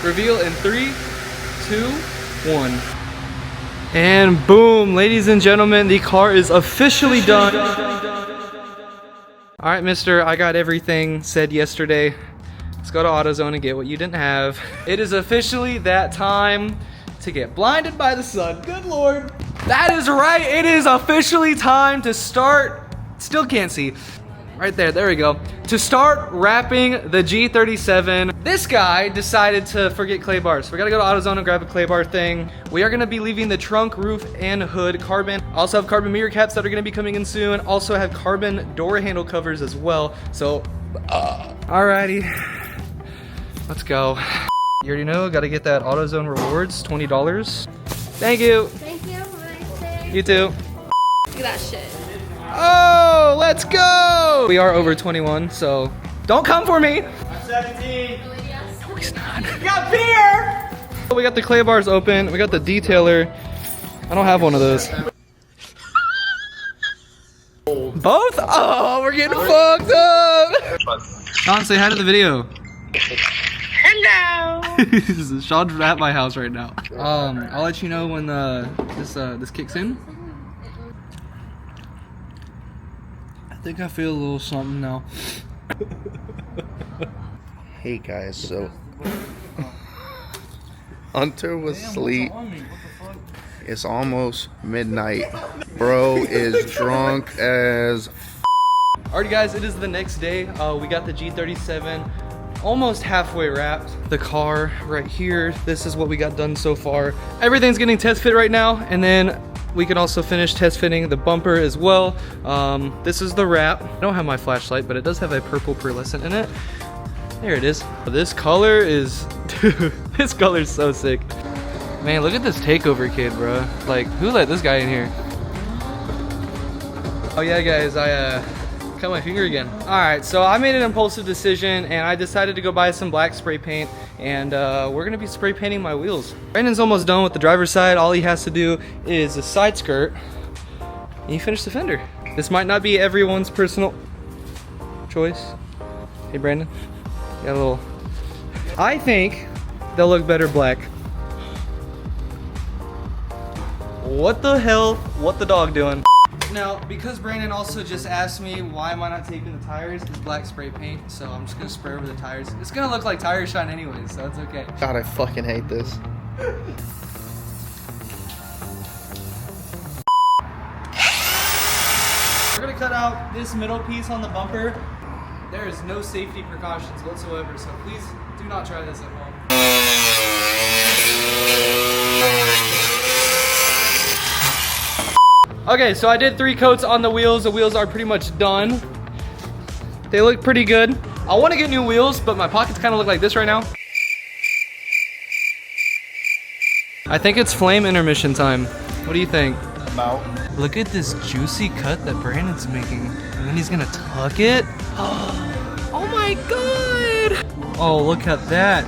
Reveal in 3, 2, 1. And boom, ladies and gentlemen, the car is officially done. All right, mister, I got everything said yesterday. Let's go to AutoZone and get what you didn't have. It is officially that time to get blinded by the sun. Good Lord. That is right, it is officially time to start, still can't see. Right there we go. To start wrapping the G37. This guy decided to forget clay bars. So we gotta go to AutoZone and grab a clay bar thing. We are gonna be leaving the trunk, roof, and hood carbon. Also have carbon mirror caps that are gonna be coming in soon. Also have carbon door handle covers as well. So, alrighty, let's go. You already know, gotta get that AutoZone rewards, $20. Thank you. Thank you, have a nice day. You too. Look at that shit. Oh, let's go! We are over 21, so don't come for me. I'm 17. No, he's not. You got beer! We got the clay bars open. We got the detailer. I don't have one of those. Both? Oh, we're getting fucked up. Sean, say hi to the video. Hello. Sean's at my house right now. I'll let you know when this kicks in. I think I feel a little something now. Hey guys, so Hunter was asleep. It's almost midnight. Bro is drunk as Alrighty guys, it is the next day. We got the G37 almost halfway wrapped. The car right here, this is what we got done so far. Everything's getting test fit right now, and then we can also finish test fitting the bumper as well. This is the wrap. I don't have my flashlight, but it does have a purple pearlescent in it. There it is. This color is, dude, this color is so sick. Man, look at this takeover kid, bro. Like, who let this guy in here? Oh yeah, guys, I cut my finger again. All right, so I made an impulsive decision and I decided to go buy some black spray paint, and we're gonna be spray painting my wheels. Brandon's almost done with the driver's side. All he has to do is a side skirt and you finish the fender. This might not be everyone's personal choice. Hey Brandon, you got a little, I think they'll look better black. What the hell? What the dog doing? Now, because Brandan also just asked me why am I not taping the tires, it's black spray paint, so I'm just gonna spray over the tires. It's gonna look like tire shine anyways, so it's okay. God, I fucking hate this. We're gonna cut out this middle piece on the bumper. There is no safety precautions whatsoever, so please do not try this at home. Okay, so I did 3 coats on the wheels. The wheels are pretty much done. They look pretty good. I want to get new wheels, but my pockets kind of look like this right now. I think it's flame intermission time. What do you think? About. Look at this juicy cut that Brandon's making. And then he's gonna tuck it. Oh my god! Oh, look at that.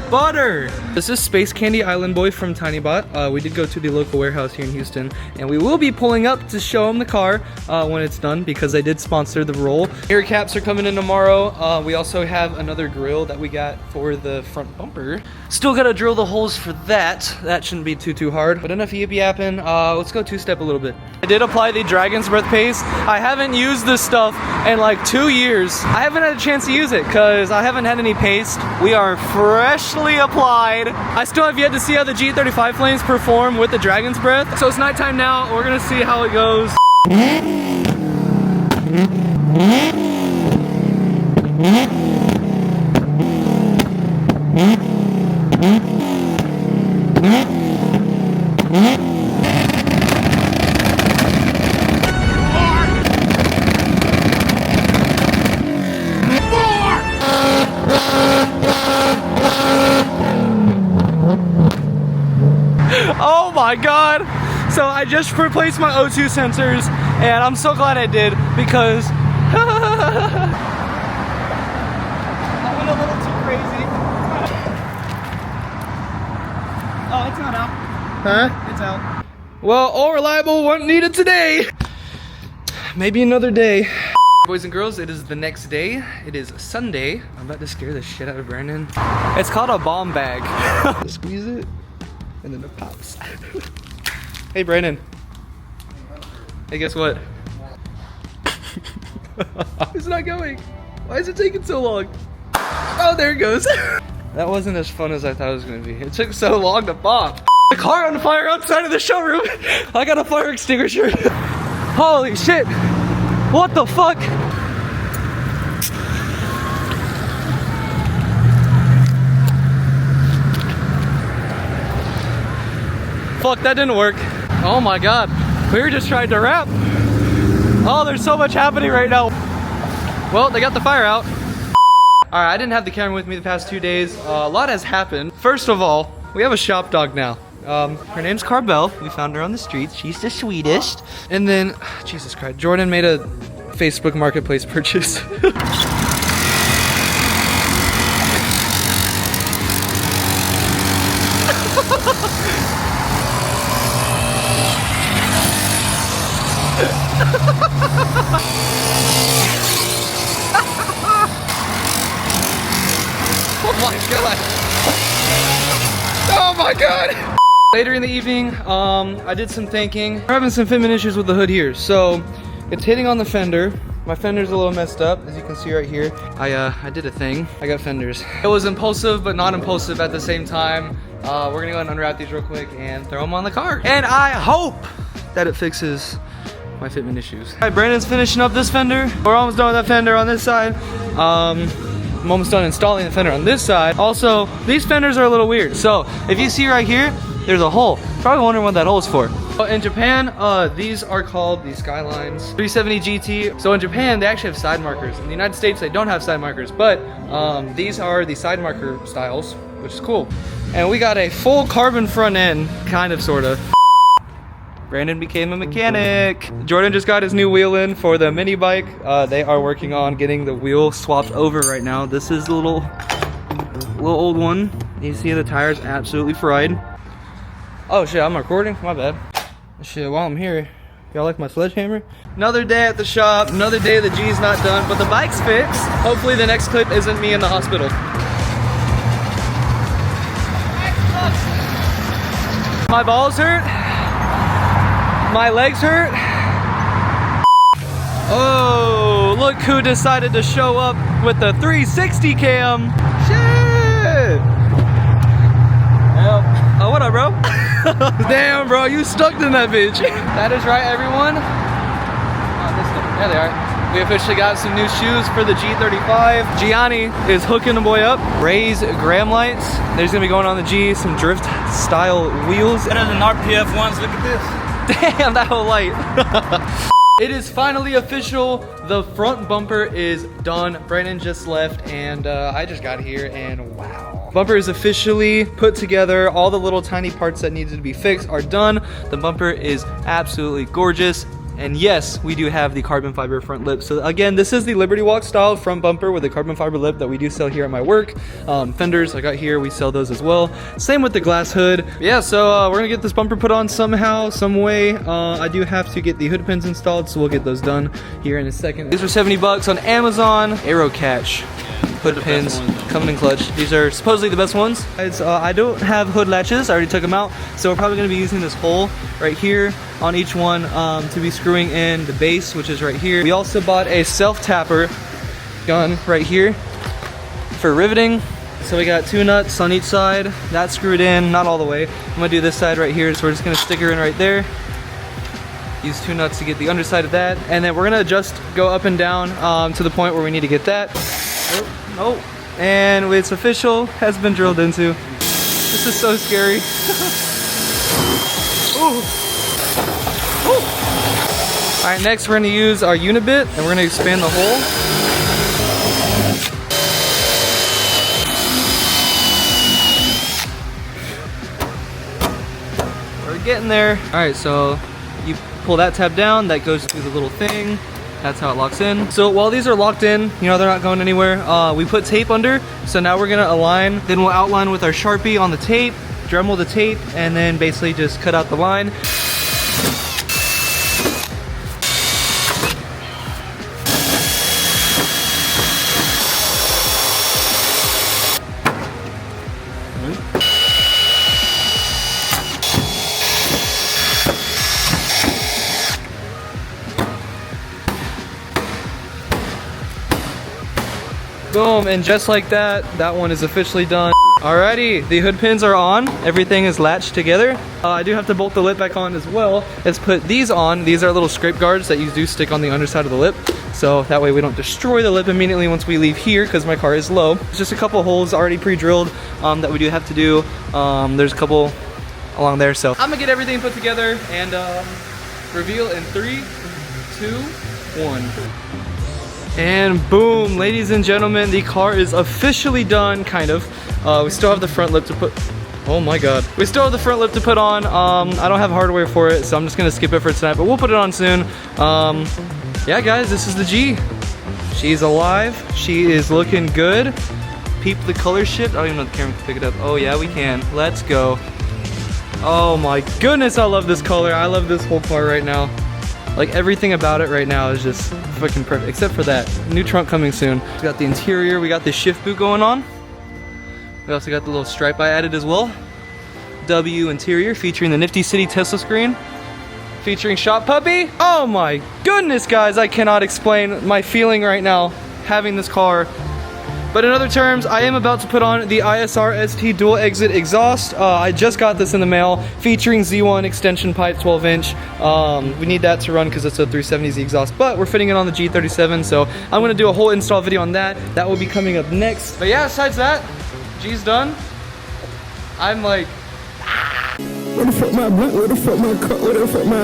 Butter! This is Space Candy Island Boy from Tinybot. We did go to the local warehouse here in Houston, and we will be pulling up to show him the car when it's done, because they did sponsor the roll. Air caps are coming in tomorrow. We also have another grill that we got for the front bumper. Still gotta drill the holes for that. That shouldn't be too hard, but enough yippee yapping. Let's go two-step a little bit. I did apply the Dragon's Breath paste. I haven't used this stuff in like 2 years. I haven't had a chance to use it because I haven't had any paste. We are freshly applied. I still have yet to see how the G35 flames perform with the Dragon's Breath. So it's nighttime now. We're gonna see how it goes. Oh my god! So I just replaced my O2 sensors, and I'm so glad I did, because I went a little too crazy. Oh, it's not out. Huh? It's out. Well, all reliable, wasn't needed today. Maybe another day. Boys and girls, it is the next day. It is Sunday. I'm about to scare the shit out of Brandon. It's called a bomb bag. Squeeze it, and then it pops. Hey, Brandon. Hey, guess what? It's not going. Why is it taking so long? Oh, there it goes. That wasn't as fun as I thought it was gonna be. It took so long to pop. The car on fire outside of the showroom. I got a fire extinguisher. Holy shit. What the fuck? Fuck, that didn't work. Oh my god. We were just trying to rap. Oh, there's so much happening right now. Well, they got the fire out. Alright, I didn't have the camera with me the past 2 days. A lot has happened. First of all, we have a shop dog now. Her name's Carbell. We found her on the streets. She's the sweetest. And then, Jesus Christ, Jordan made a Facebook Marketplace purchase. Oh my god. Oh my god. Later in the evening, I did some thinking. We're having some fitment issues with the hood here. So it's hitting on the fender. My fender's a little messed up, as you can see right here. I did a thing. I got fenders. It was impulsive, but not impulsive at the same time. We're gonna go ahead and unwrap these real quick and throw them on the car. And I hope that it fixes my fitment issues. All right, Brandon's finishing up this fender. We're almost done with that fender on this side. I'm almost done installing the fender on this side. Also, these fenders are a little weird. So if you see right here, there's a hole. Probably wondering what that hole is for. In Japan, these are called the Skylines 370 GT. So in Japan, they actually have side markers. In the United States, they don't have side markers, but these are the side marker styles, which is cool. And we got a full carbon front end, kind of, sort of. Brandon became a mechanic. Jordan just got his new wheel in for the mini bike. They are working on getting the wheel swapped over right now. This is the little old one. You see the tires absolutely fried. Oh shit, I'm recording, my bad. Shit, while I'm here, y'all like my sledgehammer? Another day at the shop, another day the G's not done, but the bike's fixed. Hopefully the next clip isn't me in the hospital. My balls hurt. My legs hurt. Oh, look who decided to show up with the 360 cam. Shit. Oh, what up, bro? Damn, bro, you stuck in that bitch. That is right, everyone. There they are. We officially got some new shoes for the G35. Gianni is hooking the boy up. Ray's Graham lights. There's gonna be going on the G, some drift style wheels. Better than RPF ones, look at this. Damn, that whole light. It is finally official. The front bumper is done. Brandon just left and I just got here and wow. Bumper is officially put together. All the little tiny parts that needed to be fixed are done. The bumper is absolutely gorgeous. And yes, we do have the carbon fiber front lip. So again, this is the Liberty Walk style front bumper with the carbon fiber lip that we do sell here at my work. Fenders I got here, we sell those as well. Same with the glass hood. Yeah, so we're gonna get this bumper put on somehow, some way. I do have to get the hood pins installed, so we'll get those done here in a second. These are 70 bucks on Amazon. Aero Catch hood pins coming in clutch. These are supposedly the best ones. I don't have hood latches, I already took them out, so we're probably going to be using this hole right here on each one to be screwing in the base, which is right here. We also bought a self-tapper gun right here for riveting. So we got 2 nuts on each side. That's screwed in, not all the way. I'm going to do this side right here, so we're just going to stick her in right there. Use 2 nuts to get the underside of that, and then we're going to just go up and down to the point where we need to get that. Oh, and it's official, has been drilled into. This is so scary. Ooh. Ooh. All right, next we're gonna use our unibit and we're gonna expand the hole. We're getting there. All right, so you pull that tab down, that goes through the little thing. That's how it locks in. So while these are locked in, you know, they're not going anywhere, we put tape under. So now we're gonna align. Then we'll outline with our Sharpie on the tape, Dremel the tape, and then basically just cut out the line. Boom, and just like that, that one is officially done. Alrighty, the hood pins are on. Everything is latched together. I do have to bolt the lip back on as well. Let's put these on. These are little scrape guards that you do stick on the underside of the lip. So that way we don't destroy the lip immediately once we leave here because my car is low. It's just a couple holes already pre-drilled that we do have to do. There's a couple along there. So I'm gonna get everything put together and reveal in 3, 2, 1. And boom, ladies and gentlemen, the car is officially done, kind of. We still have the front lip to put, oh my God. We still have the front lip to put on. I don't have hardware for it, so I'm just gonna skip it for tonight, but we'll put it on soon. Yeah guys, this is the G. She's alive, she is looking good. Peep the color shift. I don't even know if the camera can pick it up. Oh yeah, we can, let's go. Oh my goodness, I love this color. I love this whole car right now. Like everything about it right now is just fucking perfect, except for that new trunk coming soon. We got the interior, we got the shift boot going on. We also got the little stripe I added as well. W interior featuring the nifty city Tesla screen. Featuring Shop Puppy. Oh my goodness guys, I cannot explain my feeling right now having this car. But in other terms, I am about to put on the ISR ST dual exit exhaust. I just got this in the mail, featuring Z1 extension pipe 12-inch. We need that to run because it's a 370Z exhaust, but we're fitting it on the G37, so I'm gonna do a whole install video on that. That will be coming up next. But yeah, besides that, G's done. I'm like, where the fuck my blunt? Where the fuck my cut? Where the fuck my